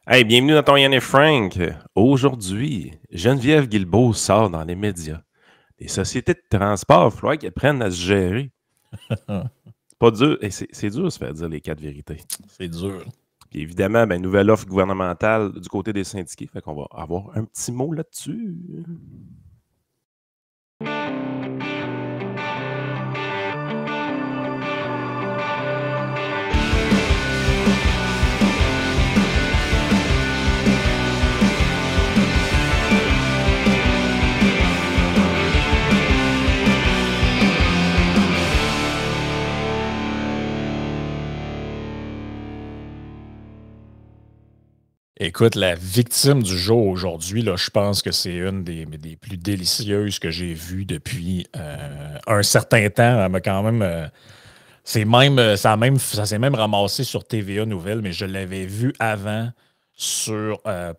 Hey, bienvenue dans ton Yann et Frank. Aujourd'hui, Geneviève Guilbeault sort dans les médias. Les sociétés de transport, il faudrait qu'elles apprennent à se gérer. C'est pas dur. C'est dur de se faire dire les quatre vérités. C'est dur. Puis évidemment, ben, nouvelle offre gouvernementale du côté des syndiqués. Fait qu'on va avoir un petit mot là-dessus. Écoute, la victime du jour aujourd'hui, là, je pense que c'est une des plus délicieuses que j'ai vues depuis un certain temps. Elle m'a quand même. Ça s'est même ramassé sur TVA Nouvelles, mais je l'avais vu avant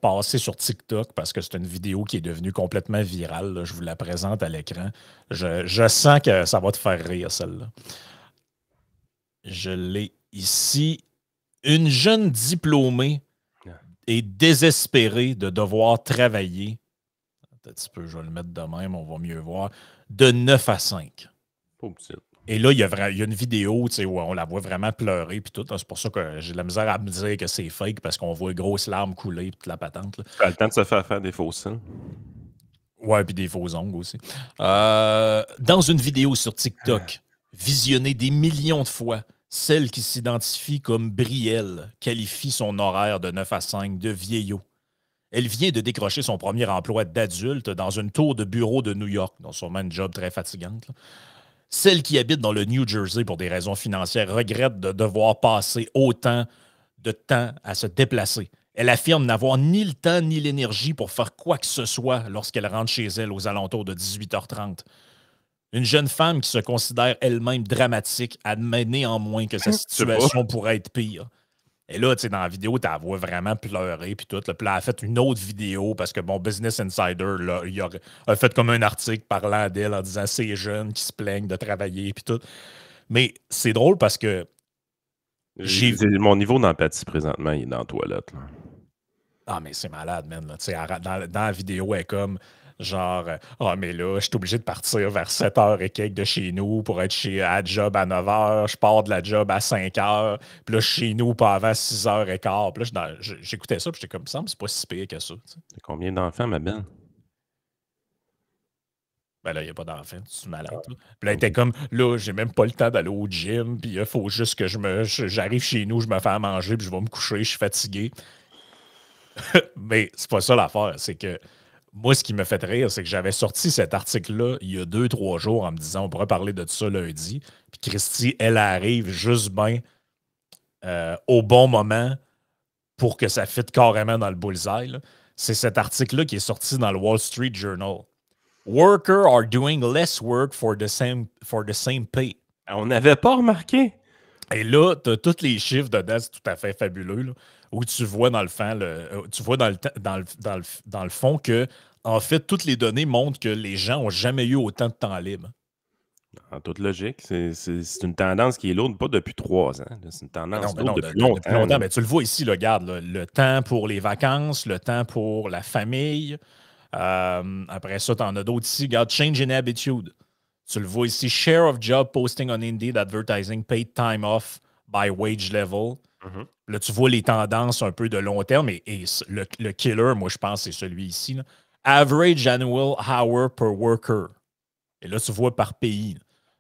passer sur TikTok parce que c'est une vidéo qui est devenue complètement virale. Là. Je vous la présente à l'écran. Je sens que ça va te faire rire, celle-là. Je l'ai ici. Une jeune diplômée est désespérée de devoir travailler. Un petit peu, je vais le mettre de même, on va mieux voir. De 9 à 5. Et là, il y a une vidéo où on la voit vraiment pleurer. Puis tout. C'est pour ça que j'ai de la misère à me dire que c'est fake parce qu'on voit grosses larmes couler et toute la patente. Là. T'as le temps de se faire des faux seins. Ouais, puis des faux ongles aussi. Dans une vidéo sur TikTok, visionnée des millions de fois, celle qui s'identifie comme Brielle qualifie son horaire de 9 à 5 de vieillot. Elle vient de décrocher son premier emploi d'adulte dans une tour de bureau de New York, donc sûrement une job très fatigante. Là. Celle qui habite dans le New Jersey pour des raisons financières regrette de devoir passer autant de temps à se déplacer. Elle affirme n'avoir ni le temps ni l'énergie pour faire quoi que ce soit lorsqu'elle rentre chez elle aux alentours de 18h30. Une jeune femme qui se considère elle-même dramatique admet néanmoins que sa situation pourrait être pire. Et là, tu sais, dans la vidéo, tu la vois vraiment pleurer puis tout. Là. Puis là, elle a fait une autre vidéo parce que, bon, Business Insider, là, a fait comme un article parlant d'elle en disant ces jeunes qui se plaignent de travailler puis tout. Mais c'est drôle parce que mon niveau d'empathie présentement, il est dans la toilette. Là. Ah, mais c'est malade, man. Là. Dans la vidéo, elle est comme genre ah, mais là, je suis obligé de partir vers 7h et quelques de chez nous pour être à la job à 9h. Je pars de la job à 5h. Puis là, je suis chez nous pas avant 6h15. Puis là, j'écoutais ça, puis j'étais comme ça, mais c'est pas si pire que ça. T'as combien d'enfants, ma belle? Ben là, il n'y a pas d'enfant, tu es malade. Là. Puis là, elle était comme, là, j'ai même pas le temps d'aller au gym, puis il faut juste que j'arrive chez nous, je me fais à manger, puis je vais me coucher, je suis fatigué. Mais c'est pas ça l'affaire, c'est que moi, ce qui me fait rire, c'est que j'avais sorti cet article-là il y a 2-3 jours en me disant on pourrait parler de ça lundi. Puis Christy, elle arrive juste bien au bon moment pour que ça fitte carrément dans le bullseye. Là. C'est cet article-là qui est sorti dans le Wall Street Journal. Workers are doing less work for the same pay. On n'avait pas remarqué. Et là, tu as tous les chiffres dedans, c'est tout à fait fabuleux. Là, où tu vois dans le fond, dans le fond que, en fait, toutes les données montrent que les gens n'ont jamais eu autant de temps libre. En toute logique, c'est une tendance qui est lourde, pas depuis 3 ans. C'est une tendance lourde depuis longtemps. Depuis longtemps. Ben, tu le vois ici, là, regarde, là, le temps pour les vacances, le temps pour la famille. Après ça, tu en as d'autres ici. Regarde, change in habitude. Tu le vois ici, share of job posting on Indeed advertising paid time off by wage level. Mm-hmm. Là, tu vois les tendances un peu de long terme et le killer, moi, je pense, c'est celui ici. Là. Average annual hour per worker. Et là, tu vois par pays.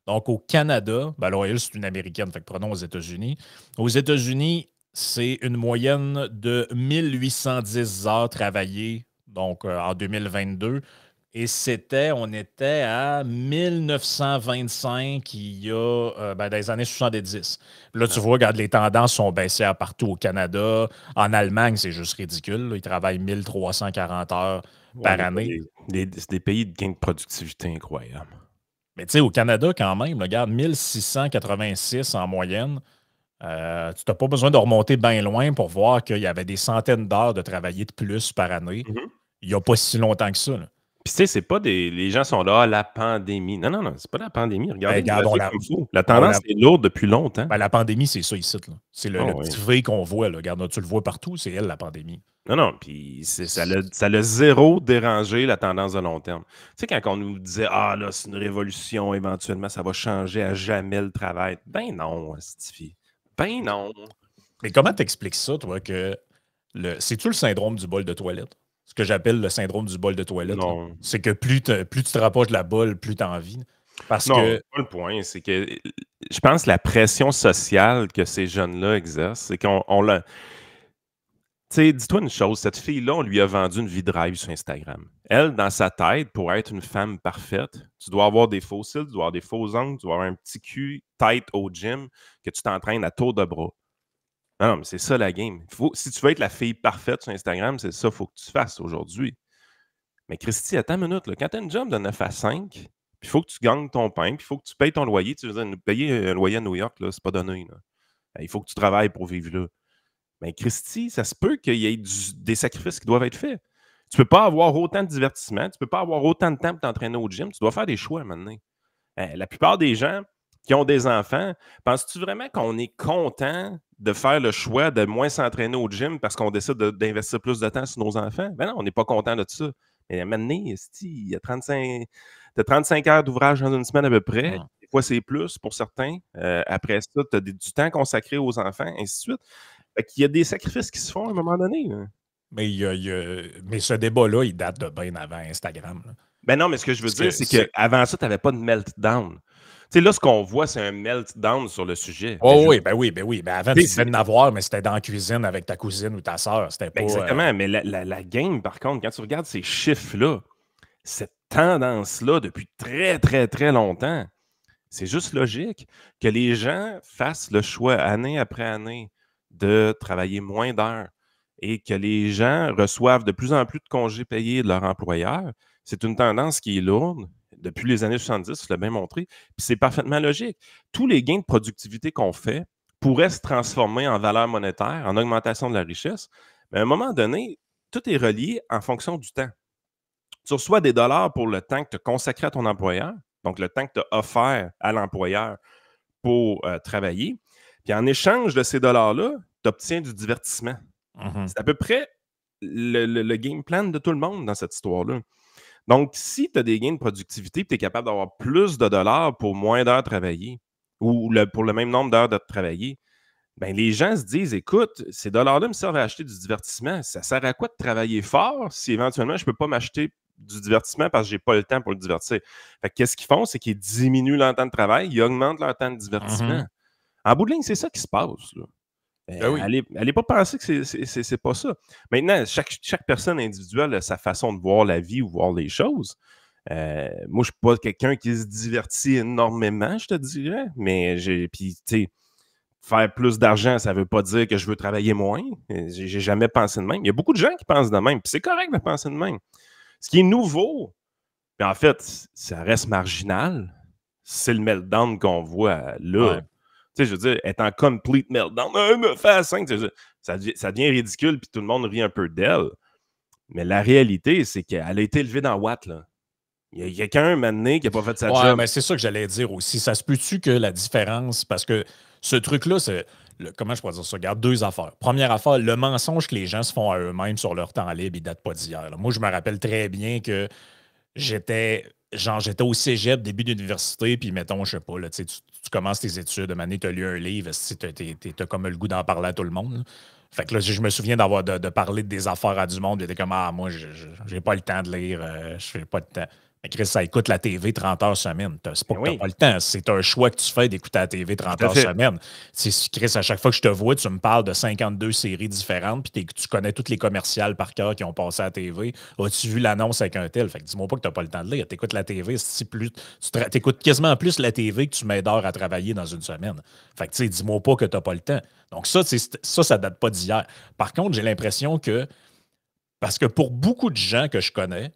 Donc, au Canada, ben alors, elle, c'est une américaine, fait que prenons aux États-Unis. Aux États-Unis, c'est une moyenne de 1810 heures travaillées, donc en 2022. Et on était à 1925 il y a dans les années 70. Là, tu vois, regarde, les tendances sont baissières partout au Canada. En Allemagne, c'est juste ridicule. Là. Ils travaillent 1340 heures par année. C'est des pays de gain de productivité incroyable. Mais tu sais, au Canada, quand même, regarde, 1686 en moyenne. Tu n'as pas besoin de remonter bien loin pour voir qu'il y avait des centaines d'heures de travailler de plus par année. Mm-hmm. Il n'y a pas si longtemps que ça. Là. Puis, tu sais, c'est pas des. Les gens sont là, la pandémie. Non, non, non, c'est pas la pandémie. Regardez, Regarde, comme il faut. La tendance est lourde depuis longtemps. La pandémie, c'est ça ici. C'est le oui. petit V qu'on voit. Là. Regarde, tu le vois partout, c'est elle, la pandémie. Non, non, puis ça l'a zéro dérangé la tendance de long terme. Tu sais, quand on nous disait, ah là, c'est une révolution, éventuellement, ça va changer à jamais le travail. Ben non, Stifi. Ben non. Mais comment t'expliques ça, toi, que c'est-tu le syndrome du bol de toilette? Ce que j'appelle le syndrome du bol de toilette. Non. C'est que plus tu te rapproches de la bolle, plus tu as envie. Parce non, que. c'est pas le point. C'est que je pense que la pression sociale que ces jeunes-là exercent, c'est qu'on l'a. Tu sais, dis-toi une chose, cette fille-là, on lui a vendu une vie de rêve sur Instagram. Elle, dans sa tête, pour être une femme parfaite, tu dois avoir des faux cils, tu dois avoir des faux ongles, tu dois avoir un petit cul tight au gym, que tu t'entraînes à tour de bras. Non, mais c'est ça la game. Si tu veux être la fille parfaite sur Instagram, c'est ça qu'il faut que tu fasses aujourd'hui. Mais Christy, attends une minute. Là. Quand tu as une job de 9 à 5, puis il faut que tu gagnes ton pain, puis il faut que tu payes ton loyer. Tu veux dire, payer un loyer à New York, là, c'est pas donné. Là. Il faut que tu travailles pour vivre là. Mais Christy, ça se peut qu'il y ait des sacrifices qui doivent être faits. Tu ne peux pas avoir autant de divertissement, tu ne peux pas avoir autant de temps pour t'entraîner au gym. Tu dois faire des choix maintenant. La plupart des gens qui ont des enfants, penses-tu vraiment qu'on est content de faire le choix de moins s'entraîner au gym parce qu'on décide d'investir plus de temps sur nos enfants? Ben non, on n'est pas content de ça. Mais maintenant, il y a 35 heures d'ouvrage dans une semaine à peu près. Des fois, c'est plus pour certains. Après ça, tu as du temps consacré aux enfants, ainsi de suite. Fait qu'il y a des sacrifices qui se font à un moment donné. Là. Mais ce débat-là, il date de bien avant Instagram. Là. Ben non, mais ce que je veux dire, c'est qu'avant ça, tu n'avais pas de meltdown. Tu sais, là, ce qu'on voit, c'est un meltdown sur le sujet. Oh oui, ben oui. Ben avant, tu devais en avoir, mais c'était dans la cuisine avec ta cousine ou ta sœur. C'était pas. Exactement, mais la game, par contre, quand tu regardes ces chiffres-là, cette tendance-là, depuis très, très, très longtemps, c'est juste logique que les gens fassent le choix année après année de travailler moins d'heures et que les gens reçoivent de plus en plus de congés payés de leur employeur. C'est une tendance qui est lourde. Depuis les années 70, je l'ai bien montré. Puis c'est parfaitement logique. Tous les gains de productivité qu'on fait pourraient se transformer en valeur monétaire, en augmentation de la richesse. Mais à un moment donné, tout est relié en fonction du temps. Tu reçois des dollars pour le temps que tu as consacré à ton employeur, donc le temps que tu as offert à l'employeur pour travailler. Puis en échange de ces dollars-là, tu obtiens du divertissement. C'est à peu près le game plan de tout le monde dans cette histoire-là. Donc, si tu as des gains de productivité et tu es capable d'avoir plus de dollars pour moins d'heures travaillées ou pour le même nombre d'heures de travailler, ben les gens se disent, écoute, ces dollars-là me servent à acheter du divertissement. Ça sert à quoi de travailler fort si éventuellement je ne peux pas m'acheter du divertissement parce que je n'ai pas le temps pour le divertir? Fait que qu'est-ce qu'ils font? C'est qu'ils diminuent leur temps de travail, ils augmentent leur temps de divertissement. En bout de ligne, c'est ça qui se passe. Là. Allez pas penser que c'est pas ça. Maintenant, chaque personne individuelle a sa façon de voir la vie ou voir les choses. Moi, je ne suis pas quelqu'un qui se divertit énormément, je te dirais. Mais puis, tu sais, faire plus d'argent, ça ne veut pas dire que je veux travailler moins. J'ai jamais pensé de même. Il y a beaucoup de gens qui pensent de même, puis c'est correct de penser de même. Ce qui est nouveau, puis en fait, ça reste marginal, c'est le meltdown qu'on voit là. Ouais. Tu sais, je veux dire, être en complete meltdown, me fait à 5, ça devient ridicule, puis tout le monde rit un peu d'elle. Mais la réalité, c'est qu'elle a été élevée dans Watt, là. Il y a quelqu'un, un moment donné, qui n'a pas fait sa job. Mais c'est ça que j'allais dire aussi. Ça se peut-tu que la différence, parce que ce truc-là, c'est. Comment je pourrais dire ça? Regarde, deux affaires. Première affaire, le mensonge que les gens se font à eux-mêmes sur leur temps libre, il ne date pas d'hier. Là. Moi, je me rappelle très bien que j'étais au cégep, début d'université, puis mettons, je sais pas, là, tu commences tes études, de manière, tu as lu un livre, tu as comme le goût d'en parler à tout le monde. Là. Fait que là, je me souviens de parler des affaires à du monde, j'étais comme, moi, j'ai pas le temps de lire, je fais pas de temps. Mais Chris, ça écoute la TV 30 heures semaine. C'est pas que t'as pas le temps. C'est un choix que tu fais d'écouter la TV 30 heures semaine. Chris, à chaque fois que je te vois, tu me parles de 52 séries différentes, puis tu connais toutes les commerciales par cœur qui ont passé à la TV. As-tu vu l'annonce avec un tel? Fait que dis-moi pas que t'as pas le temps de lire. T'écoutes la TV, t'écoutes quasiment plus la TV que tu mets d'heures à travailler dans une semaine. Fait que tu sais, dis-moi pas que t'as pas le temps. Donc ça date pas d'hier. Par contre, j'ai l'impression que, parce que pour beaucoup de gens que je connais,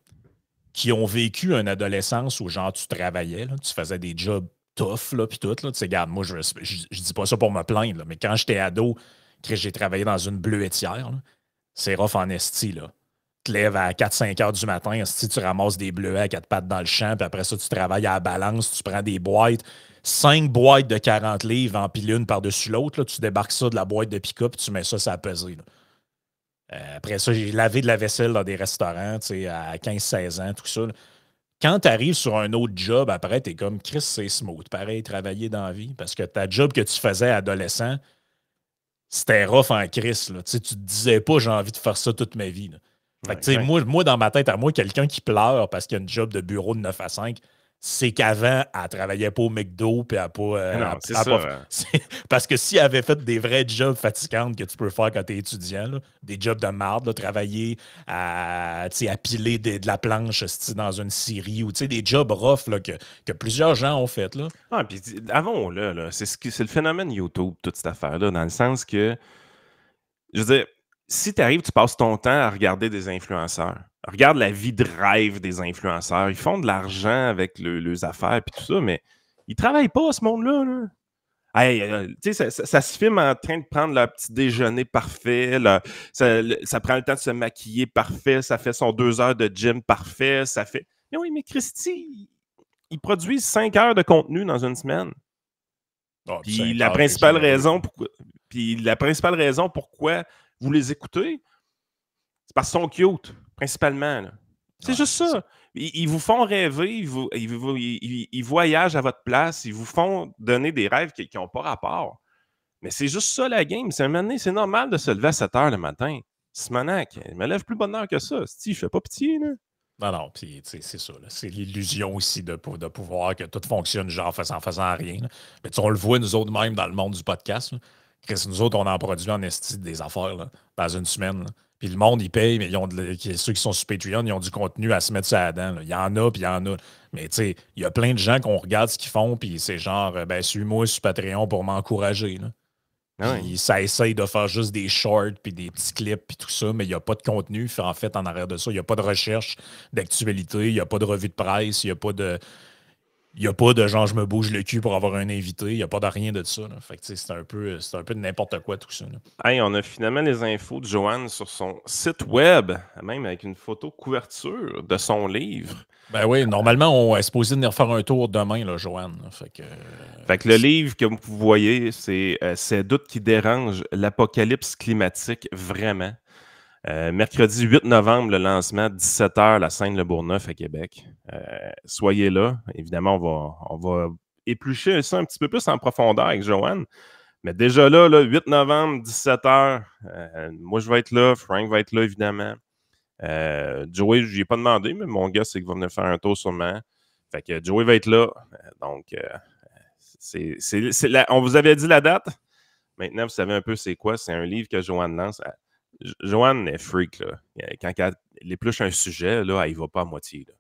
qui ont vécu une adolescence où, genre, tu travaillais, là, tu faisais des jobs tough, là, puis tout, là, tu sais, regarde, moi, je dis pas ça pour me plaindre, là, mais quand j'étais ado, j'ai travaillé dans une bleuetière, là, c'est rough en esti, là. te lèves à 4-5 heures du matin, si tu ramasses des bleuets à 4 pattes dans le champ, puis après ça, tu travailles à la balance, tu prends des boîtes, 5 boîtes de 40 livres empilées une par-dessus l'autre, tu débarques ça de la boîte de pick-up, puis tu mets ça à peser. Après ça, j'ai lavé de la vaisselle dans des restaurants, à 15-16 ans, tout ça. Là. Quand tu arrives sur un autre job, après, tu es comme Chris, c'est smooth. Pareil, travailler dans la vie. Parce que ta job que tu faisais adolescent, c'était rough en Chris. Là. Tu te disais pas, j'ai envie de faire ça toute ma vie. Là. Fait que, moi, dans ma tête, à moi, quelqu'un qui pleure parce qu'il y a une job de bureau de 9 à 5, c'est qu'avant, elle travaillait pas au McDo puis elle pas. Non, c'est ça. Parce que si elle avait fait des vrais jobs fatigantes que tu peux faire quand tu es étudiant, là, des jobs de marde, là, travailler à piler de la planche dans une scierie ou des jobs rough là, que plusieurs gens ont fait. Là. Ah, puis avant, c'est le phénomène YouTube, toute cette affaire-là, dans le sens que, je veux dire, si tu arrives, tu passes ton temps à regarder des influenceurs. Regarde la vie de rêve des influenceurs. Ils font de l'argent avec leurs affaires et tout ça, mais ils travaillent pas, ce monde-là. Là. Hey, ça se filme en train de prendre leur petit déjeuner parfait. Ça prend le temps de se maquiller parfait. Ça fait son 2 heures de gym parfait. Ça fait. Mais oui, mais Christy, ils produisent 5 heures de contenu dans une semaine. Oh, puis la principale raison pourquoi vous les écoutez, c'est parce qu'ils sont cute, principalement. Là. C'est juste ça. Ils vous font rêver, ils voyagent à votre place, ils vous font donner des rêves qui n'ont pas rapport. Mais c'est juste ça la game. C'est normal de se lever à 7 heures le matin. Simonac, il me lève plus bonne heure que ça. Je fais pas pitié, là. Non, puis c'est ça. Là. C'est l'illusion aussi de pouvoir que tout fonctionne genre en faisant rien. Là. Mais on le voit nous autres même dans le monde du podcast. Là. Nous autres, on en produit en esti des affaires là, dans une semaine. Là. Puis le monde, ils payent, mais ceux qui sont sur Patreon, ils ont du contenu à se mettre sur la dent. Là. Il y en a, puis il y en a. Mais tu sais, il y a plein de gens qu'on regarde ce qu'ils font, puis c'est genre, suis-moi sur Patreon pour m'encourager. Là. Puis ça essaye de faire juste des shorts, puis des petits clips, puis tout ça, mais il n'y a pas de contenu. En fait, en arrière de ça, il n'y a pas de recherche d'actualité, il n'y a pas de revue de presse, il n'y a pas de... Il n'y a pas de genre je me bouge le cul pour avoir un invité, il n'y a pas de rien de ça. Là. Fait que c'est un peu de n'importe quoi tout ça. Là. Hey, on a finalement les infos de Joanne sur son site web, même avec une photo couverture de son livre. Ben oui, normalement, on est supposé venir faire un tour demain, là, Joanne. Fait que le livre que vous voyez, c'est Ces doutes qui dérangent l'apocalypse climatique vraiment. Mercredi 8 novembre, le lancement, 17h, la scène Le Bourgneuf à Québec. Soyez là. Évidemment, on va éplucher ça un petit peu plus en profondeur avec Joanne. Mais déjà là, 8 novembre, 17h, moi je vais être là, Frank va être là, évidemment. Joey, je lui ai pas demandé, mais mon gars, c'est qu'il va venir faire un tour sûrement. Fait que Joey va être là. Donc, on vous avait dit la date. Maintenant, vous savez un peu c'est quoi. C'est un livre que Joanne lance. Joanne est freak, là. Quand elle épluche un sujet, là, elle y va pas à moitié, là.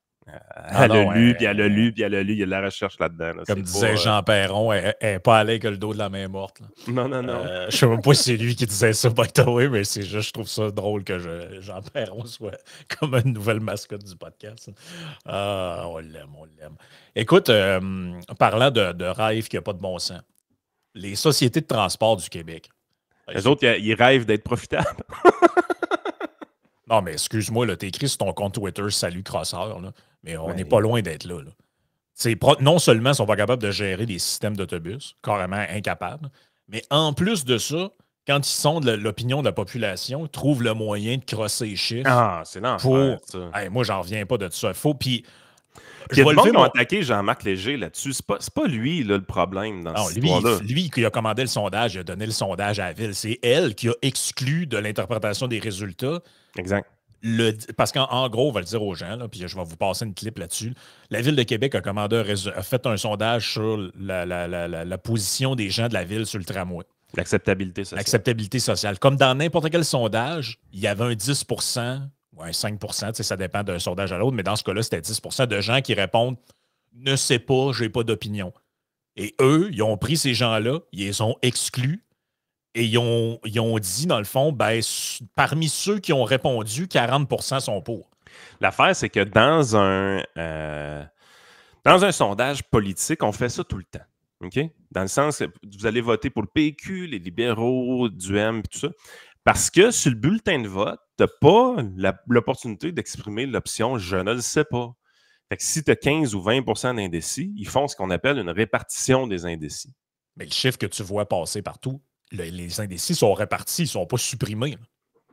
Elle l'a lu, puis elle l'a lu, puis elle l'a lu. Il y a de la recherche là-dedans. Là. Comme disait Jean Perron, elle n'est pas allée avec le dos de la main morte. Là. Non. Je ne sais même pas si c'est lui qui disait ça, by the way, mais c'est juste, je trouve ça drôle que Jean Perron soit comme une nouvelle mascotte du podcast. On l'aime. Écoute, parlant de rêve qui n'a pas de bon sens, les sociétés de transport du Québec. Les autres, ils rêvent d'être profitables. Non, mais excuse-moi, tu écrit sur ton compte Twitter « Salut crosseur », mais on n'est pas loin d'être là. Non seulement ils sont pas capables de gérer des systèmes d'autobus, carrément incapables, mais en plus de ça, quand ils sont de l'opinion de la population, ils trouvent le moyen de crosser les chiffres. Ah, c'est l'enfer, ça. Hey, moi, j'en reviens pas de ça. Il y a des gens qui ont attaqué Jean-Marc Léger là-dessus. C'est pas lui là, le problème dans cette histoire-là. Lui qui a commandé le sondage, il a donné le sondage à la ville. C'est elle qui a exclu de l'interprétation des résultats. Exact. Parce qu'en gros, on va le dire aux gens, là, puis je vais vous passer une clip là-dessus. La Ville de Québec a fait un sondage sur la position des gens de la ville sur le tramway. L'acceptabilité sociale. L'acceptabilité sociale. Comme dans n'importe quel sondage, il y avait un 10 ou un 5 ça dépend d'un sondage à l'autre, mais dans ce cas-là, c'était 10 de gens qui répondent « Ne sais pas, j'ai pas d'opinion ». Et eux, ils ont pris ces gens-là, ils les ont exclus, et ils ont dit, dans le fond, parmi ceux qui ont répondu, 40% sont pour. L'affaire, c'est que dans un sondage politique, on fait ça tout le temps. Okay? Dans le sens que vous allez voter pour le PQ, les libéraux, du M, tout ça. Parce que sur le bulletin de vote, n'as pas l'opportunité d'exprimer l'option « je ne le sais pas ». Fait que si tu as 15 ou 20 d'indécis, ils font ce qu'on appelle une répartition des indécis. Mais le chiffre que tu vois passer partout, les indécis sont répartis, ils ne sont pas supprimés. Là.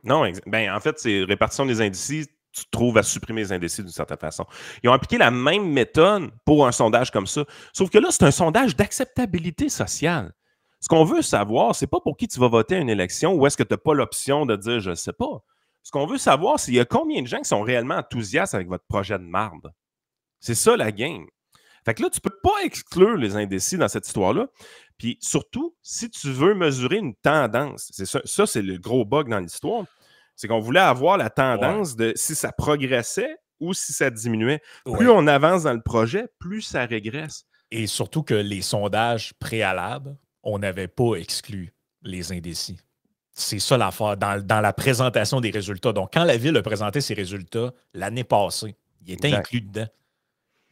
Non, en fait, c'est répartition des indécis, tu te trouves à supprimer les indécis d'une certaine façon. Ils ont appliqué la même méthode pour un sondage comme ça. Sauf que là, c'est un sondage d'acceptabilité sociale. Ce qu'on veut savoir, c'est pas pour qui tu vas voter à une élection ou est-ce que tu n'as pas l'option de dire « je ne sais pas ». Ce qu'on veut savoir, c'est il y a combien de gens qui sont réellement enthousiastes avec votre projet de marde. C'est ça la game. Fait que là, tu ne peux pas exclure les indécis dans cette histoire-là. Puis surtout, si tu veux mesurer une tendance, c'est ça c'est le gros bug dans l'histoire, c'est qu'on voulait avoir la tendance de si ça progressait ou si ça diminuait. Plus on avance dans le projet, plus ça régresse. Et surtout que les sondages préalables, on n'avait pas exclu les indécis. C'est ça l'affaire dans la présentation des résultats. Donc, quand la Ville a présenté ses résultats l'année passée, il était inclus dedans.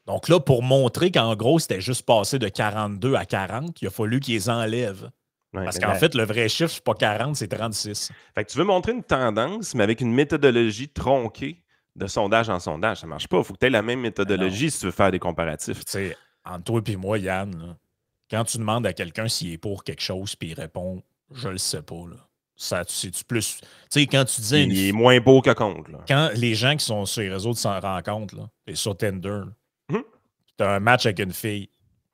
Donc là, pour montrer qu'en gros, c'était juste passé de 42 à 40, il a fallu qu'ils les enlèvent. Parce qu'en fait, le vrai chiffre, c'est pas 40, c'est 36. Fait que tu veux montrer une tendance, mais avec une méthodologie tronquée de sondage en sondage. Ça marche pas. Il faut que tu aies la même méthodologie si tu veux faire des comparatifs. Tu sais, entre toi et moi, Yann, là, quand tu demandes à quelqu'un s'il est pour quelque chose puis il répond « je le sais pas », là. Ça, c'est-tu plus. Tu sais, quand tu disais. Il est moins beau que contre. Là. Quand les gens qui sont sur les réseaux de rencontres, là, et sur Tinder, tu as un match avec une fille,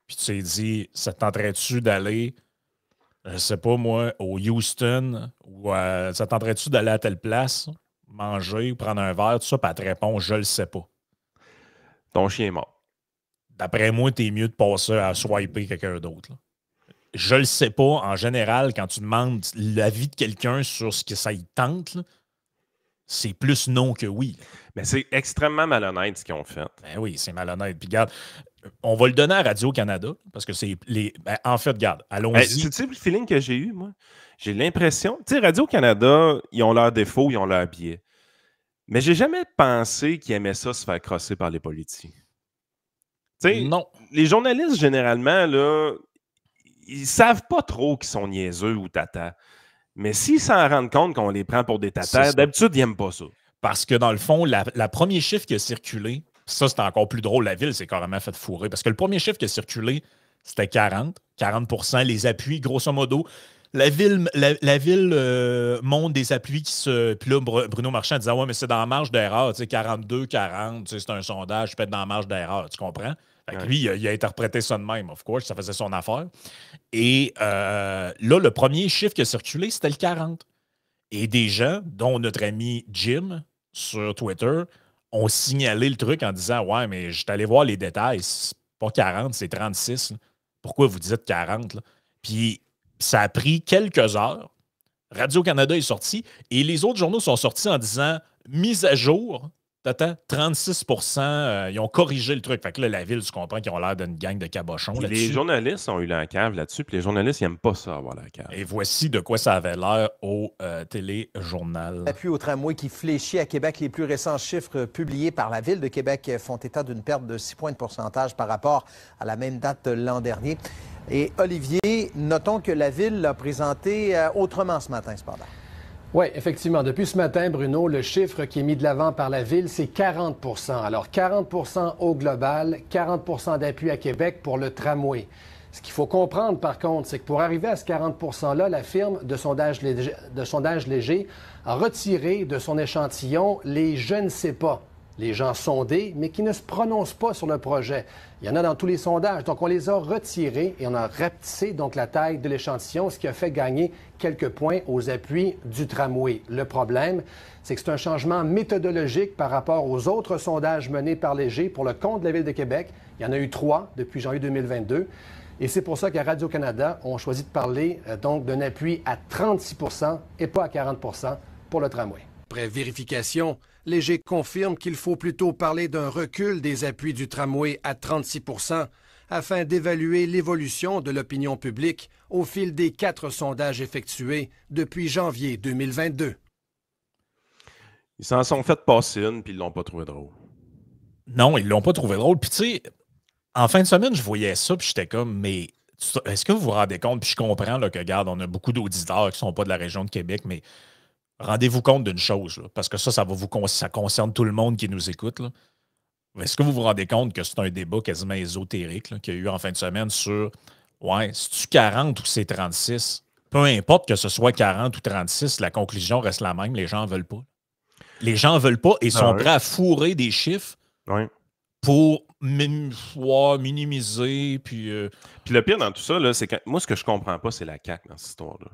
puis tu t'es dit, ça te tenterait-tu d'aller, je sais pas moi, au Houston, ou ça te tenterait-tu d'aller à telle place, manger, ou prendre un verre, tout ça, puis elle te répond, je le sais pas. Ton chien est mort. D'après moi, t'es mieux de passer à swiper quelqu'un d'autre. Là. Je le sais pas, en général, quand tu demandes l'avis de quelqu'un sur ce que ça y tente, là, c'est plus non que oui. Mais c'est extrêmement malhonnête ce qu'ils ont fait. Ben oui, c'est malhonnête. Puis regarde, on va le donner à Radio-Canada parce que c'est les. Ben, en fait, regarde, allons-y. Tu sais le feeling que j'ai eu, moi? J'ai l'impression. Tu sais, Radio-Canada, ils ont leurs défauts, ils ont leurs biais. Mais j'ai jamais pensé qu'ils aimaient ça se faire crosser par les politiciens. Tu sais, non. Les journalistes, généralement, là, ils savent pas trop qu'ils sont niaiseux ou tata. Mais s'ils s'en rendent compte qu'on les prend pour des tatas, d'habitude, ils n'aiment pas ça. Parce que dans le fond, la premier chiffre qui a circulé, ça c'est encore plus drôle, la Ville s'est carrément fait fourrer. Parce que le premier chiffre qui a circulé, c'était 40 les appuis, grosso modo. La Ville monte des appuis qui se. Puis là, Bruno Marchand disait « ouais, mais c'est dans la marge d'erreur, tu sais, 42, 40, tu sais, c'est un sondage, je peux être dans la marge d'erreur, tu comprends? » Fait que lui, il a interprété ça de même, of course, ça faisait son affaire. Et là, le premier chiffre qui a circulé, c'était le 40. Et des gens, dont notre ami Jim sur Twitter, ont signalé le truc en disant « ouais, mais je suis allé voir les détails, c'est pas 40, c'est 36. Là. Pourquoi vous dites 40? » là? Puis ça a pris quelques heures. Radio-Canada est sorti et les autres journaux sont sortis en disant « mise à jour ». 36 ils ont corrigé le truc. Fait que là, la Ville, tu comprends qu'ils ont l'air d'une gang de cabochons là-dessus. Les journalistes ont eu la cave là-dessus, puis les journalistes, ils n'aiment pas ça, avoir la cave. Et voici de quoi ça avait l'air au téléjournal. L'appui au tramway qui fléchit à Québec. Les plus récents chiffres publiés par la Ville de Québec font état d'une perte de 6 points de pourcentage par rapport à la même date l'an dernier. Et Olivier, notons que la Ville l'a présenté autrement ce matin, cependant. Oui, effectivement. Depuis ce matin, Bruno, le chiffre qui est mis de l'avant par la Ville, c'est 40 Alors, 40 au global, 40 d'appui à Québec pour le tramway. Ce qu'il faut comprendre, par contre, c'est que pour arriver à ce 40 %-là, la firme de sondage léger a retiré de son échantillon les « je ne sais pas ». Les gens sondés, mais qui ne se prononcent pas sur le projet. Il y en a dans tous les sondages. Donc, on les a retirés et on a rapetissé donc la taille de l'échantillon, ce qui a fait gagner quelques points aux appuis du tramway. Le problème, c'est que c'est un changement méthodologique par rapport aux autres sondages menés par Léger pour le compte de la Ville de Québec. Il y en a eu 3 depuis janvier 2022. Et c'est pour ça qu'à Radio-Canada, on choisit de parler donc d'un appui à 36 et pas à 40 pour le tramway. Après vérification, Léger confirme qu'il faut plutôt parler d'un recul des appuis du tramway à 36 afin d'évaluer l'évolution de l'opinion publique au fil des 4 sondages effectués depuis janvier 2022. Ils s'en sont fait passer une, puis ils l'ont pas trouvé drôle. Non, ils l'ont pas trouvé drôle. Puis tu sais, en fin de semaine, je voyais ça, puis j'étais comme, mais est-ce que vous vous rendez compte? Puis je comprends là, que, regarde, on a beaucoup d'auditeurs qui sont pas de la région de Québec, mais rendez-vous compte d'une chose, là, parce que ça concerne tout le monde qui nous écoute. Là. Est-ce que vous vous rendez compte que c'est un débat quasiment ésotérique qu'il y a eu en fin de semaine sur ouais, c'est-tu 40 ou c'est 36? Peu importe que ce soit 40 ou 36, la conclusion reste la même, les gens ne veulent pas. Les gens ne veulent pas et sont prêts à fourrer des chiffres pour minimiser. Puis le pire dans tout ça, là, c'est que moi, ce que je comprends pas, c'est la CAQ dans cette histoire-là.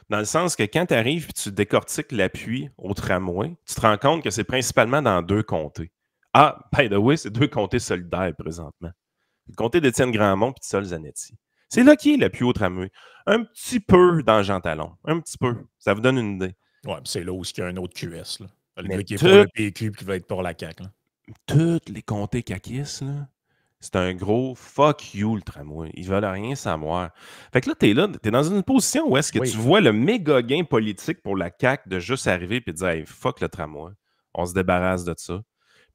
Dans le sens que quand tu arrives et tu décortiques l'appui au tramway, tu te rends compte que c'est principalement dans 2 comtés. Ah, by the way, c'est 2 comtés solidaires présentement. Le comté d'Étienne Grandmont et de Sol Zanetti. C'est là qui est l'appui au tramway. Un petit peu dans Jean Talon. Un petit peu. Ça vous donne une idée. Oui, c'est là où il y a un autre QS. Là. Le gars qui est pour le PQ et qui va être pour la CAQ. Là. Tous les comtés caquistes, là, c'est un gros fuck you, le tramway. Ils veulent rien savoir. Fait que là, t'es dans une position où est-ce que tu vois le méga gain politique pour la CAQ de juste arriver et de dire hey, fuck le tramway. On se débarrasse de ça.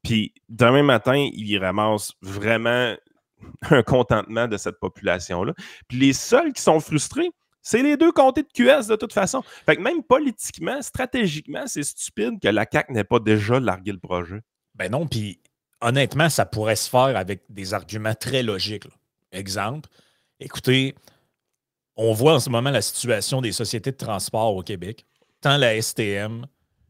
Puis demain matin, ils ramassent vraiment un contentement de cette population-là. Puis les seuls qui sont frustrés, c'est les 2 comtés de QS de toute façon. Fait que même politiquement, stratégiquement, c'est stupide que la CAQ n'ait pas déjà largué le projet. Ben non, puis honnêtement, ça pourrait se faire avec des arguments très logiques. Là. Exemple, écoutez, on voit en ce moment la situation des sociétés de transport au Québec, tant la STM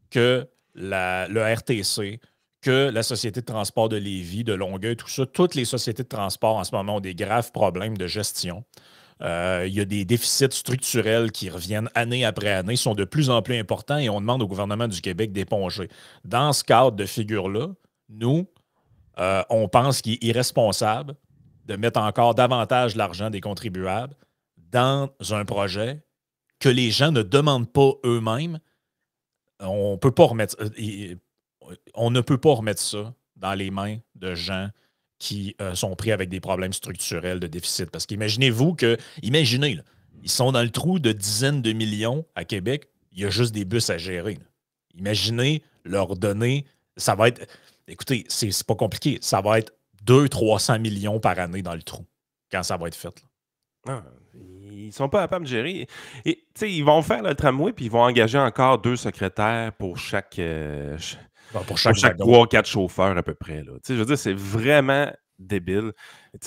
que le RTC, que la Société de transport de Lévis, de Longueuil, tout ça, toutes les sociétés de transport en ce moment ont des graves problèmes de gestion. Il y a des déficits structurels qui reviennent année après année, sont de plus en plus importants et on demande au gouvernement du Québec d'éponger. Dans ce cadre de figure-là, nous, on pense qu'il est irresponsable de mettre encore davantage l'argent des contribuables dans un projet que les gens ne demandent pas eux-mêmes. On ne peut pas remettre ça dans les mains de gens qui sont pris avec des problèmes structurels de déficit. Parce qu'imaginez-vous imaginez, là, ils sont dans le trou de dizaines de millions à Québec, il y a juste des bus à gérer. Là. Imaginez leur donner, ça va être, écoutez, c'est pas compliqué, ça va être 200-300 millions par année dans le trou quand ça va être fait. Là. Ils sont pas capables de gérer. Et ils vont faire le tramway puis ils vont engager encore 2 secrétaires pour chaque 3-4 chauffeurs à peu près. Là. Je veux dire, c'est vraiment débile.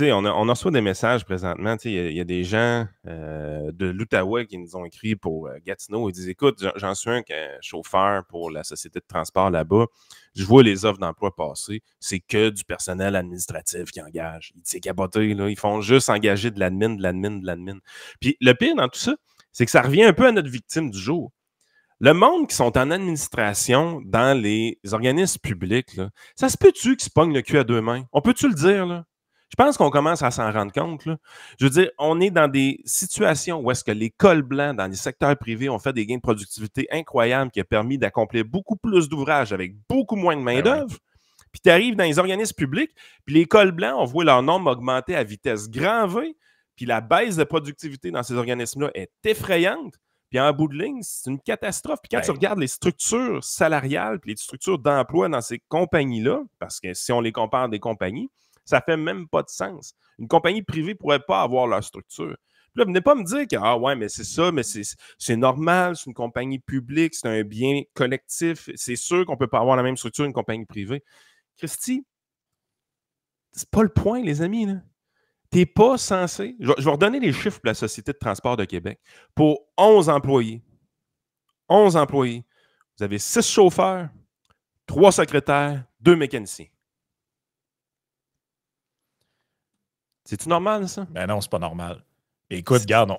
On reçoit des messages présentement. Il y a des gens de l'Outaouais qui nous ont écrit pour Gatineau. Ils disent écoute, j'en suis un chauffeur pour la société de transport là-bas. Je vois les offres d'emploi passer. C'est que du personnel administratif qui engage. C'est capoté. Là. Ils font juste engager de l'admin. Puis le pire dans tout ça, c'est que ça revient un peu à notre victime du jour. Le monde qui sont en administration dans les organismes publics, là, ça se peut-tu qu'ils se pognent le cul à 2 mains? On peut-tu le dire, là? Je pense qu'on commence à s'en rendre compte, là. Je veux dire, on est dans des situations où est-ce que les cols blancs dans les secteurs privés ont fait des gains de productivité incroyables qui ont permis d'accomplir beaucoup plus d'ouvrages avec beaucoup moins de main-d'œuvre. Puis tu arrives dans les organismes publics, puis les cols blancs, on voit leur nombre augmenter à vitesse grand V, puis la baisse de productivité dans ces organismes-là est effrayante. Puis en bout de ligne, c'est une catastrophe. Puis quand tu regardes les structures salariales puis les structures d'emploi dans ces compagnies-là, parce que si on les compare à des compagnies, ça fait même pas de sens. Une compagnie privée ne pourrait pas avoir leur structure. Puis là, venez pas me dire que ah ouais, mais c'est ça, mais c'est normal, c'est une compagnie publique, c'est un bien collectif. C'est sûr qu'on ne peut pas avoir la même structure qu'une compagnie privée. Christy, c'est pas le point, les amis, là. Tu n'es pas censé... Je vais redonner les chiffres pour la Société de transport de Québec. Pour 11 employés, vous avez 6 chauffeurs, 3 secrétaires, 2 mécaniciens. C'est-tu normal, ça? Ben non, c'est pas normal. Écoute, regarde,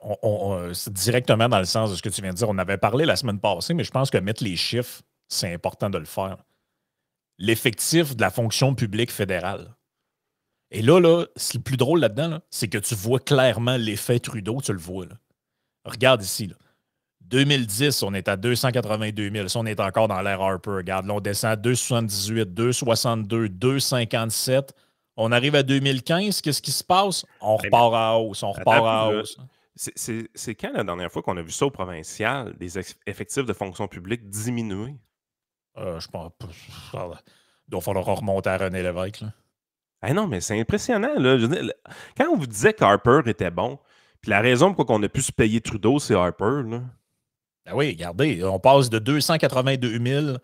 c'est directement dans le sens de ce que tu viens de dire. On avait parlé la semaine passée, mais je pense que mettre les chiffres, c'est important de le faire. L'effectif de la fonction publique fédérale. Et là, ce le plus drôle là-dedans, là, c'est que tu vois clairement l'effet Trudeau, tu le vois. Là. Regarde ici. Là. 2010, on est à 282 000. Ça, on est encore dans l'ère Harper. Regarde, là, on descend à 278, 262, 257. On arrive à 2015. Qu'est-ce qui se passe? On repart à hausse. C'est quand la dernière fois qu'on a vu ça au provincial, des effectifs de fonction publique diminuer? Je pense pas. Il va falloir remonter à René Lévesque. Là. Ah non, mais c'est impressionnant. Là. Je veux dire, quand on vous disait qu'Harper était bon, puis la raison pourquoi on a pu se payer Trudeau, c'est Harper. Là. Ben oui, regardez, on passe de 282 000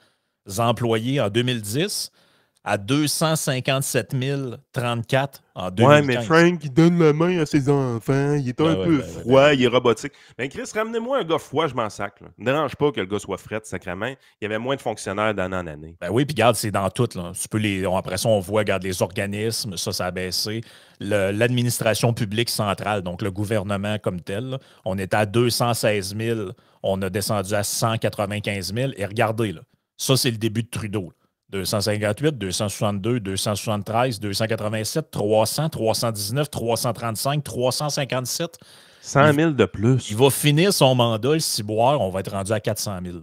employés en 2010 à 257 034 en 2015. Ouais, mais Frank, il donne la main à ses enfants, il est un peu froid, il est robotique. Ben Chris, ramenez-moi un gars froid, je m'en sac. Ne me dérange pas que le gars soit fret, sacrément. Il y avait moins de fonctionnaires d'année en année. Ben oui, puis regarde, c'est dans tout. Là. Après ça, on voit, regarde, les organismes, ça a baissé. L'administration publique centrale, donc le gouvernement comme tel, là, on était à 216 000, on a descendu à 195 000. Et regardez, là, ça, c'est le début de Trudeau. 258, 262, 273, 287, 300, 319, 335, 357. 100 000 de plus. Il va finir son mandat, le ciboire, on va être rendu à 400 000.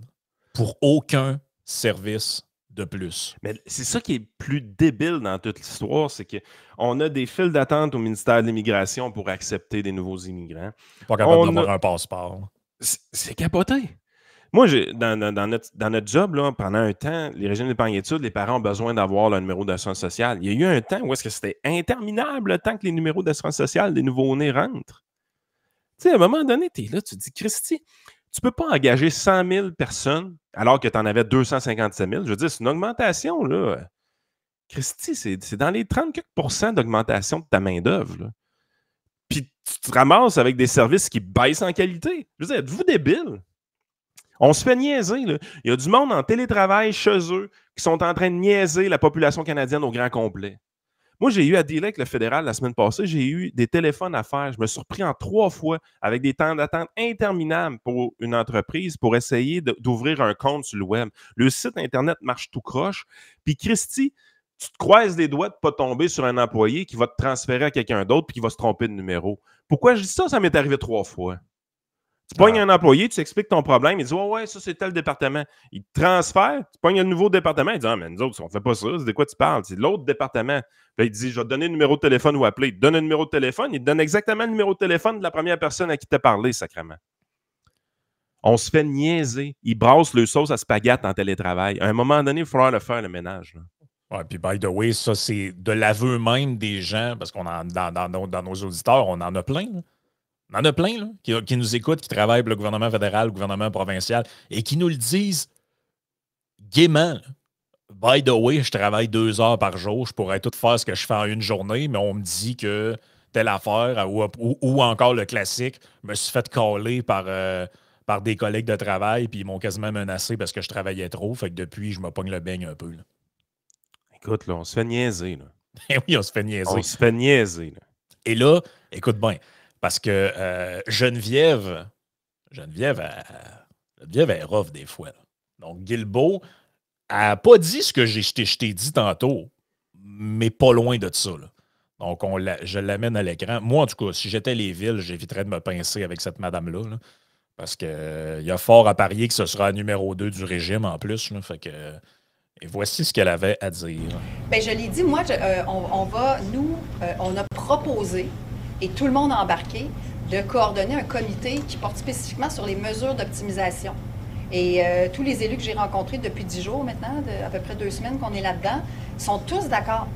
Pour aucun service de plus. Mais c'est ça qui est plus débile dans toute l'histoire, c'est qu'on a des files d'attente au ministère de l'Immigration pour accepter des nouveaux immigrants. Pas capable d'avoir un passeport. C'est capoté. Moi, dans notre job, là, pendant un temps, les régimes d'épargne-études, les parents ont besoin d'avoir leur numéro d'assurance sociale. Il y a eu un temps où est-ce que c'était interminable le temps que les numéros d'assurance sociale des nouveaux-nés rentrent. Tu sais, à un moment donné, tu es là, tu te dis, Christy, tu ne peux pas engager 100 000 personnes alors que tu en avais 257 000. Je veux dire, c'est une augmentation, là. Christy, c'est dans les 30% d'augmentation de ta main-d'œuvre. Puis tu te ramasses avec des services qui baissent en qualité. Je veux dire, êtes-vous débile? On se fait niaiser. Là. Il y a du monde en télétravail chez eux qui sont en train de niaiser la population canadienne au grand complet. Moi, j'ai eu à dealer avec le fédéral la semaine passée, j'ai eu des téléphones à faire. Je me suis surpris en 3 fois avec des temps d'attente interminables pour une entreprise pour essayer d'ouvrir un compte sur le web. Le site Internet marche tout croche. Puis, Christy, tu te croises les doigts de ne pas tomber sur un employé qui va te transférer à quelqu'un d'autre puis qui va se tromper de numéro. Pourquoi je dis ça? Ça m'est arrivé 3 fois. Tu pognes un employé, tu expliques ton problème, il dit ouais, ça c'est tel département. Il te transfère, tu pognes un nouveau département, il dit mais nous autres, on ne fait pas ça, c'est de quoi tu parles? C'est l'autre département. Puis il dit je vais te donner le numéro de téléphone ou appeler. Il te donne un numéro de téléphone, il te donne exactement le numéro de téléphone de la première personne à qui tu as parlé, sacrément. On se fait niaiser. Ils brassent le sauce à spaghetti en télétravail. À un moment donné, il va falloir le faire, le ménage. Ouais, puis by the way, ça c'est de l'aveu même des gens, parce qu'on dans nos auditeurs, on en a plein. Là. On en a plein là, qui nous écoutent, qui travaillent pour le gouvernement fédéral, le gouvernement provincial, et qui nous le disent gaiement. By the way, je travaille 2 heures par jour, je pourrais tout faire ce que je fais en une journée, mais on me dit que telle affaire, ou encore le classique, je me suis fait caller par des collègues de travail, puis ils m'ont quasiment menacé parce que je travaillais trop, fait que depuis, je me pogne le beigne un peu. Là. Écoute, là, on se fait niaiser. Là. Oui, on se fait niaiser. On se fait niaiser. Là. Et là, écoute bien, parce que Geneviève est rough des fois. Là. Donc, Guilbeault n'a pas dit ce que je t'ai dit tantôt, mais pas loin de ça. Là. Donc, je l'amène à l'écran. Moi, en tout cas, si j'étais les villes, j'éviterais de me pincer avec cette madame-là. Là, parce qu'il y a fort à parier que ce sera la numéro 2 du régime en plus. Là, fait que, et voici ce qu'elle avait à dire. Bien, je l'ai dit, moi, on a proposé, et tout le monde a embarqué, de coordonner un comité qui porte spécifiquement sur les mesures d'optimisation. Et tous les élus que j'ai rencontrés depuis 10 jours maintenant, à peu près 2 semaines qu'on est là-dedans, sont tous d'accord.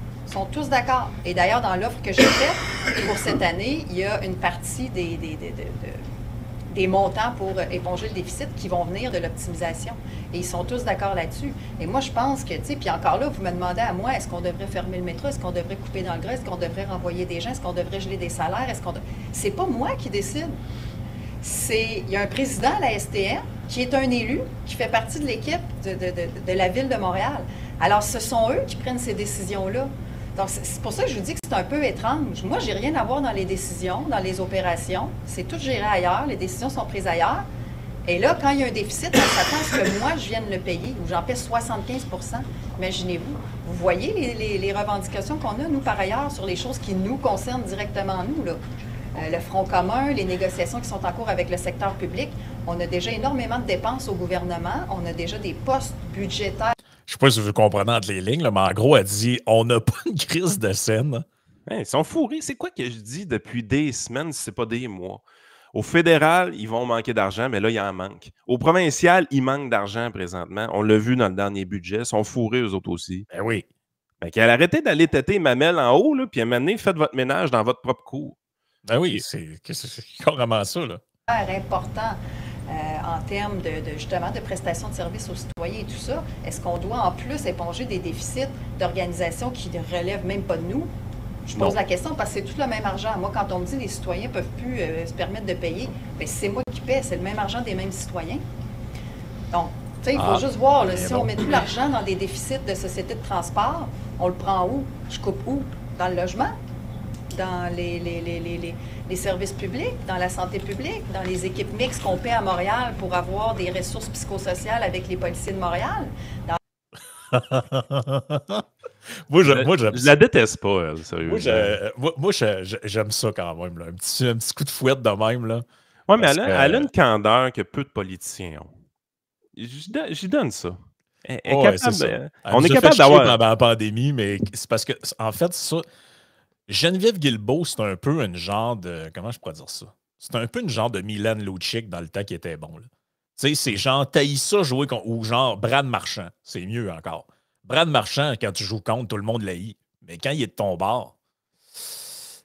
Et d'ailleurs, dans l'offre que j'ai faite pour cette année, il y a une partie des montants pour éponger le déficit qui vont venir de l'optimisation. Et ils sont tous d'accord là-dessus. Et moi, je pense que, tu sais, puis encore là, vous me demandez à moi, est-ce qu'on devrait fermer le métro? Est-ce qu'on devrait couper dans le gras? Est-ce qu'on devrait renvoyer des gens? Est-ce qu'on devrait geler des salaires? C'est pas moi qui décide. Il y a un président à la STM qui est un élu, qui fait partie de l'équipe de la Ville de Montréal. Alors, ce sont eux qui prennent ces décisions-là. Donc, c'est pour ça que je vous dis que c'est un peu étrange. Moi, j'ai rien à voir dans les décisions, dans les opérations. C'est tout géré ailleurs. Les décisions sont prises ailleurs. Et là, quand il y a un déficit, on s'attend à ce que moi, je vienne le payer, ou j'en paie 75 %. Imaginez-vous. Vous voyez les revendications qu'on a, nous, par ailleurs, sur les choses qui nous concernent directement, nous, là. Le Front commun, les négociations qui sont en cours avec le secteur public. On a déjà énormément de dépenses au gouvernement. On a déjà des postes budgétaires. Je ne sais pas si vous comprenez entre les lignes, là, mais en gros, elle dit on n'a pas une crise de scène. Hey, ils sont fourrés. C'est quoi que je dis depuis des semaines, si ce n'est pas des mois? Au fédéral, ils vont manquer d'argent, mais là, il en manque. Au provincial, il manque d'argent présentement. On l'a vu dans le dernier budget. Ils sont fourrés, eux autres aussi. Ben oui. Ben, qu'elle arrêtait d'aller têter mamelle en haut, là, puis à un moment donné, faites votre ménage dans votre propre cour. Ben oui, c'est carrément ça, là. Important en termes justement de prestations de services aux citoyens et tout ça, est-ce qu'on doit en plus éponger des déficits d'organisations qui ne relèvent même pas de nous? Je pose la question parce que c'est tout le même argent. Moi, quand on me dit que les citoyens ne peuvent plus se permettre de payer, bien, c'est moi qui paie, c'est le même argent des mêmes citoyens. Donc, tu sais, il faut juste voir, là, si on met tout l'argent dans des déficits de sociétés de transport, on le prend où? Je coupe où? Dans le logement? Dans les services publics, dans la santé publique, dans les équipes mixtes qu'on paie à Montréal pour avoir des ressources psychosociales avec les policiers de Montréal. Je la déteste pas, elle, sérieux. Moi, j'aime ça quand même. Là. Un petit coup de fouette de même. Là, ouais, mais elle a une candeur que peu de politiciens ont. J'y donne ça. On est capable d'avoir pendant la pandémie, mais c'est parce que, en fait, ça... Geneviève Guilbeault, c'est un peu une genre de... Comment je pourrais dire ça? C'est un peu une genre de Milan Lucic dans le temps qui était bon. Tu sais, c'est genre Taïssa jouer ou genre Brad Marchand. C'est mieux encore. Brad Marchand, quand tu joues contre, tout le monde l'haït. Mais quand il est de ton bord,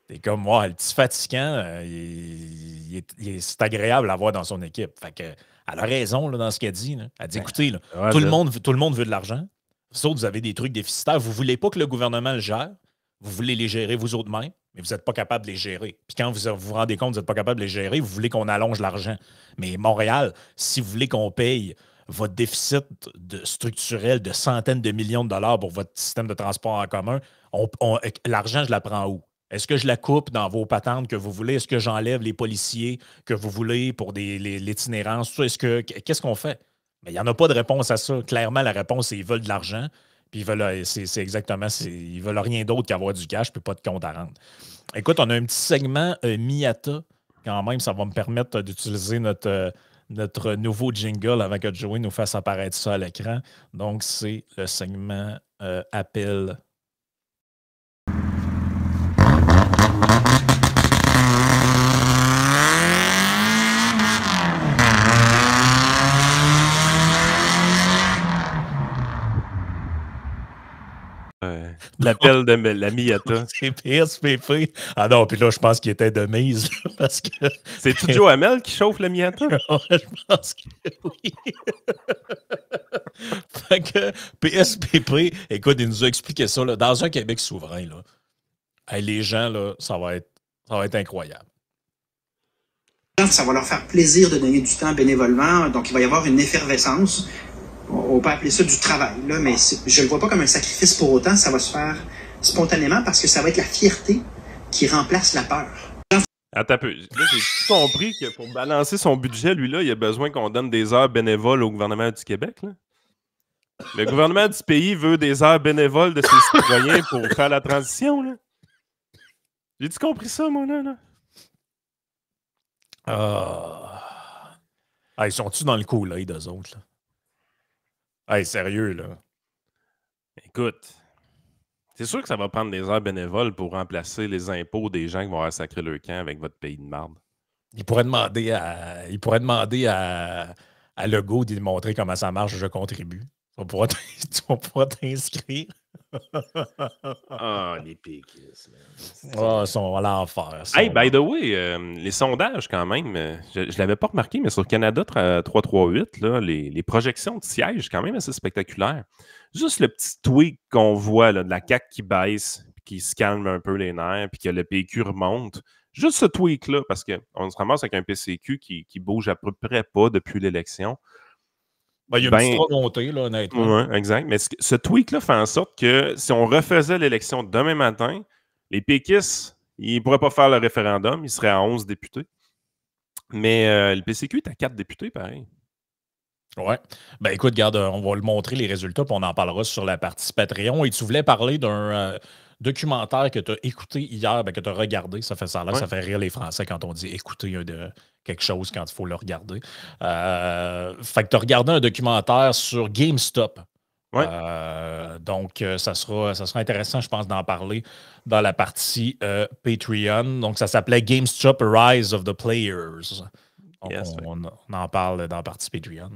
t'es comme moi, le petit fatigant, c'est agréable à voir dans son équipe. Fait que, elle a raison là, dans ce qu'elle dit. Là. Elle dit, écoutez, là, tout le monde veut de l'argent. Vous autres, vous avez des trucs déficitaires. Vous ne voulez pas que le gouvernement le gère. Vous voulez les gérer vous autres mêmes, mais vous n'êtes pas capable de les gérer. Puis quand vous vous rendez compte que vous n'êtes pas capable de les gérer, vous voulez qu'on allonge l'argent. Mais Montréal, si vous voulez qu'on paye votre déficit structurel de centaines de millions de dollars pour votre système de transport en commun, l'argent, je la prends où? Est-ce que je la coupe dans vos patentes que vous voulez? Est-ce que j'enlève les policiers que vous voulez pour l'itinérance? Qu'est-ce qu'on fait? Mais il n'y en a pas de réponse à ça. Clairement, la réponse, c'est qu'ils veulent de l'argent. Puis c'est exactement, ils veulent rien d'autre qu'avoir du cash, puis pas de compte à rendre. Écoute, on a un petit segment Miata, quand même, ça va me permettre d'utiliser notre nouveau jingle avant que Joey nous fasse apparaître ça à l'écran. Donc, c'est le segment Appel. L'appel de la Miata. C'est PSPP. Ah non, puis là, je pense qu'il était de mise. Parce que... C'est-tu Joe Hamel qui chauffe la Miata? Je pense que oui. Fait que PSPP, écoute, il nous a expliqué ça. Là, dans un Québec souverain, là, hey, les gens, là, ça va être incroyable. Ça va leur faire plaisir de donner du temps bénévolement. Donc, il va y avoir une effervescence. On peut appeler ça du travail, là, mais je ne le vois pas comme un sacrifice pour autant. Ça va se faire spontanément parce que ça va être la fierté qui remplace la peur. Attends un peu. Là, j'ai tout compris que pour balancer son budget, lui-là, il a besoin qu'on donne des heures bénévoles au gouvernement du Québec. Là. Le gouvernement du pays veut des heures bénévoles de ses citoyens pour faire la transition. Là. J'ai-tu compris ça, moi, là? Ils sont-tu dans le coup, là, eux autres, là? Hey, sérieux, là. Écoute, c'est sûr que ça va prendre des heures bénévoles pour remplacer les impôts des gens qui vont avoir sacré leur camp avec votre pays de marde. Il pourrait demander à Legault de lui montrer comment ça marche, je contribue. Tu vas pouvoir t'inscrire. Les péquistes. Ils sont à l'enfer. Hey, by the way, les sondages, quand même, je ne l'avais pas remarqué, mais sur Canada 338, là, les projections de sièges, quand même assez spectaculaires. Juste le petit tweak qu'on voit là, de la CAQ qui baisse, puis qui se calme un peu les nerfs, puis que le PQ remonte. Juste ce tweak-là, parce qu'on se ramasse avec un PCQ qui bouge à peu près pas depuis l'élection. Il y a une petite remontée, là, honnêtement. Oui, exact. Mais ce tweak-là fait en sorte que si on refaisait l'élection demain matin, les péquistes, ils ne pourraient pas faire le référendum, ils seraient à 11 députés. Mais le PCQ est à 4 députés, pareil. Ouais. Ben écoute, regarde, on va le montrer, les résultats, puis on en parlera sur la partie Patreon. Et tu voulais parler d'un documentaire que tu as écouté hier, que tu as regardé. Ça fait rire les Français quand on dit écouter quelque chose quand il faut le regarder. Fait que tu as regardé un documentaire sur GameStop. Ouais. Donc, ça sera intéressant, je pense, d'en parler dans la partie Patreon. Donc, ça s'appelait GameStop Rise of the Players. Donc, yes, on en parle dans la partie Patreon.